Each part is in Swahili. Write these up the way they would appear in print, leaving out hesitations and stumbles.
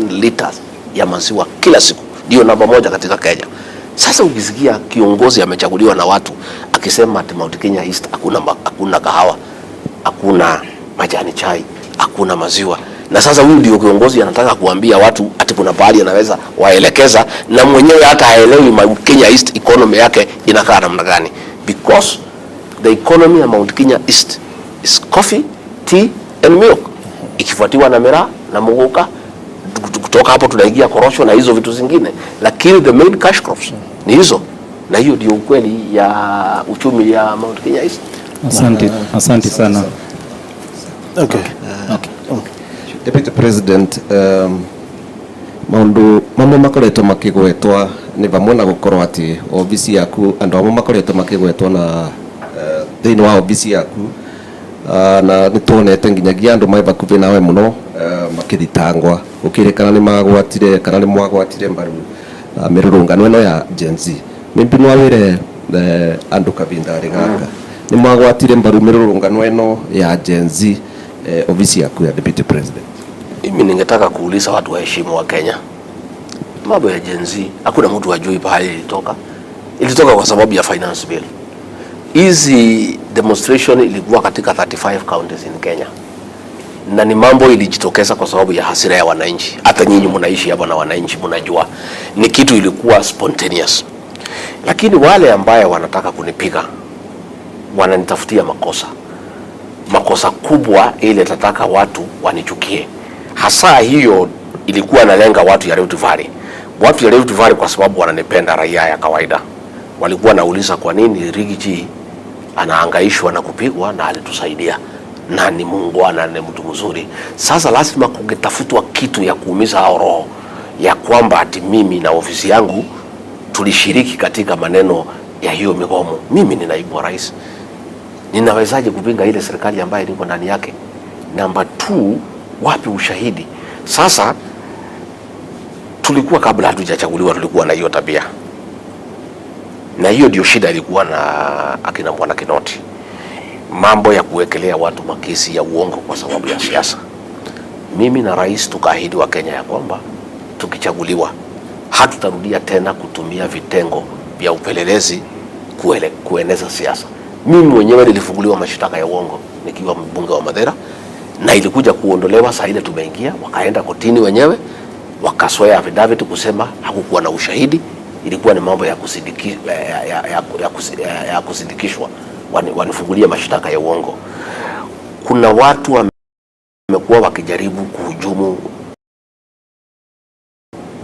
liters ya maziwa kila siku, ndio namba moja katika Kenya. Sasa ukisikia kiongozi amechaguliwa na watu akisema ati Mount Kenya East hakuna kahawa, hakuna majani chai, hakuna maziwa, na sasa huyu ndio kiongozi anataka kuambia watu ati kuna pahali anaweza waelekeza, na mwenyewe hata haelewi Mount Kenya East economy yake inakaa namna gani, because the economy ya Mount Kenya East is coffee, tea and milk, ikifuatiwa na miraa na muguka. Kutoka hapo tunaingia korosho na hizo vitu zingine, lakini the main cash crops ni hizo, na hiyo ndio ukweli ya uchumi ya Mount Kenya East. Asante sana. Okay. Deputy President, mambo makoretwo makigwetwa ni vamwe na gukorwo ati ofisi yaku andu amwe makoretwo makigwetwa na thiini wa ofisi yaku, na nituonete nginyagia andu mai vakuvi nawe muno makithitangwa ukirikana ni magwatire kana ni mwagwatire mbaru mirurungano ino ya Gen Z. Mimbi no awire andu kabindari gaka ni mwagwatire mbaru mirurungano ino ya Gen Z ofisi yaku ya Deputy President. Mimi ningetaka kuuliza watu waheshimu wa Kenya, mambo ya Gen Z hakuna mtu ajui pahali ilitoka. Ilitoka kwa sababu ya finance bill. Hizi demonstration ilikuwa katika 35 counties in Kenya, na ni mambo ilijitokeza kwa sababu ya hasira ya wananchi. Hata nyinyi mnaishi hapa na wananchi mnajua ni kitu ilikuwa spontaneous, lakini wale ambaye wanataka kunipiga wananitafutia makosa kubwa ile tataka watu wanichukie. Hasa hiyo ilikuwa nalenga watu ya Rift Valley. Watu ya Rift Valley kwa sababu wananipenda raia ya kawaida. Walikuwa nauliza kwa nini Rigiji anahangaishwa na kupigwa na alitusaidia. Na ni muungwana, ni mtu mzuri. Sasa lazima kungetafutwa kitu ya kuumiza hao roho ya kwamba ati mimi na ofisi yangu tulishiriki katika maneno ya hiyo migomo. Mimi ni naibu wa rais. Ninawezaje kupinga ile serikali ambayo niko ndani yake? Number 2, wapi ushahidi? Sasa tulikuwa kabla hatujachaguliwa tulikuwa na hiyo tabia. Na hiyo ndio shida ilikuwa na akina Bwana Kinoti. Mambo ya kuwekelea watu makesi ya uongo kwa sababu ya siasa. Mimi na rais tukaahidi wa Kenya ya kwamba tukichaguliwa hatutarudia tena kutumia vitengo vya upelelezi kueneza siasa. Mimi mwenyewe nilifunguliwa mashtaka ya uongo nikiwa mbunge wa Madera, na ilikuja kuondolewa saa ile tumeingia, wakaenda kotini wenyewe wakaswea affidavit kusema hakukuwa na ushahidi, ilikuwa ni mambo ya kusindikishwa, wanifungulia mashtaka ya uongo. Kuna watu wamekuwa wakijaribu kuhujumu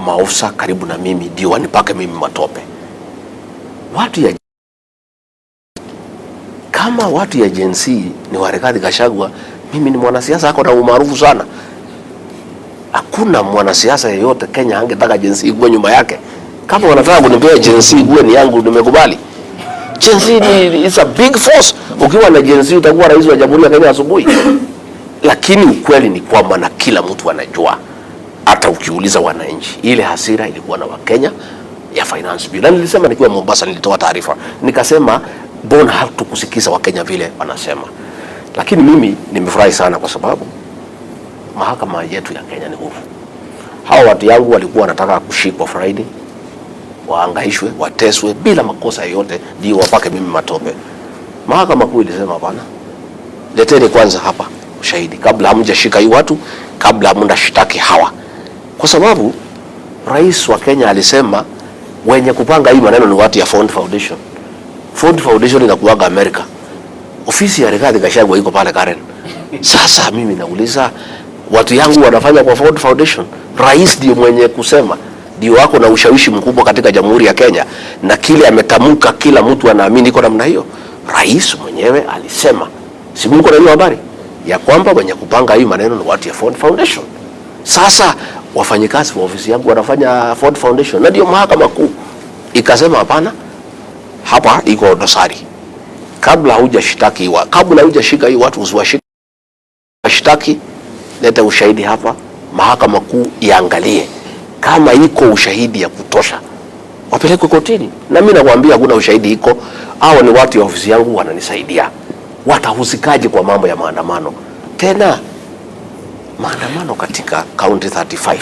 maofisa karibu na mimi ndio wanipake mimi matope. Kama watu ya Gen Z ni Rigathi Gachagua, mimi ni mwanasiasa ako na umaarufu sana. Hakuna mwanasiasa yeyote Kenya angetaka Gen Z kuwe nyuma yake. Kama wanataka kunipea Gen Z kuwe ni yangu, nimekubali. Gen Z is a big force. Ukiwa na Gen Z utakuwa rais wa Jamhuri ya Kenya asubuhi. Lakini ukweli ni kwamba na kila mtu anajua, hata ukiuliza wananchi, ile hasira ilikuwa na Wakenya ya finance bill. Na nilisema nikiwa Mombasa, nilitoa taarifa nikasema bona hatukusikiza Wakenya vile wanasema. Lakini mimi nimefurahi sana kwa sababu mahakama yetu ya Kenya ni huru. Hao watu yangu walikuwa wanataka kushikwa Friday, waangaishwe, wateswe bila makosa yoyote ndio wapake mimi matope. Mahakama kuu ilisema hapana. Leteni kwanza hapa ushahidi kabla hamjashika hii watu, kabla hamndashitaki hawa. Kwa sababu rais wa Kenya alisema wenye kupanga hii maneno ni watu ya Ford Foundation. Ford Foundation inakuwaga Amerika. Ofisi ya Rigathi Gachagua iko pale Karen. Sasa mimi nauliza, watu yangu wanafanya kwa Ford Foundation. Rais ndio mwenye kusema, ndio wako na ushawishi mkubwa katika Jamhuri ya Kenya, na kile ametamka kila mtu anaamini iko namna hiyo. Rais mwenyewe alisema, si mko na hiyo habari ya kwamba wenye kupanga hii maneno ni watu ya Ford Foundation. Sasa wafanyikazi wa ofisi yangu wanafanya Ford Foundation, na ndio mahakama kuu ikasema hapana, hapa iko dosari. Kabla hujashitaki kabla hujashika hii watu usiwashike, washtaki, leta ushahidi hapa, mahakama kuu iangalie kama iko ushahidi ya kutosha, wapeleke kotini. Na mimi nakwambia hakuna ushahidi iko. Hao ni watu wa ofisi yangu wananisaidia. Watahusikaje kwa mambo ya maandamano? Tena maandamano katika county 35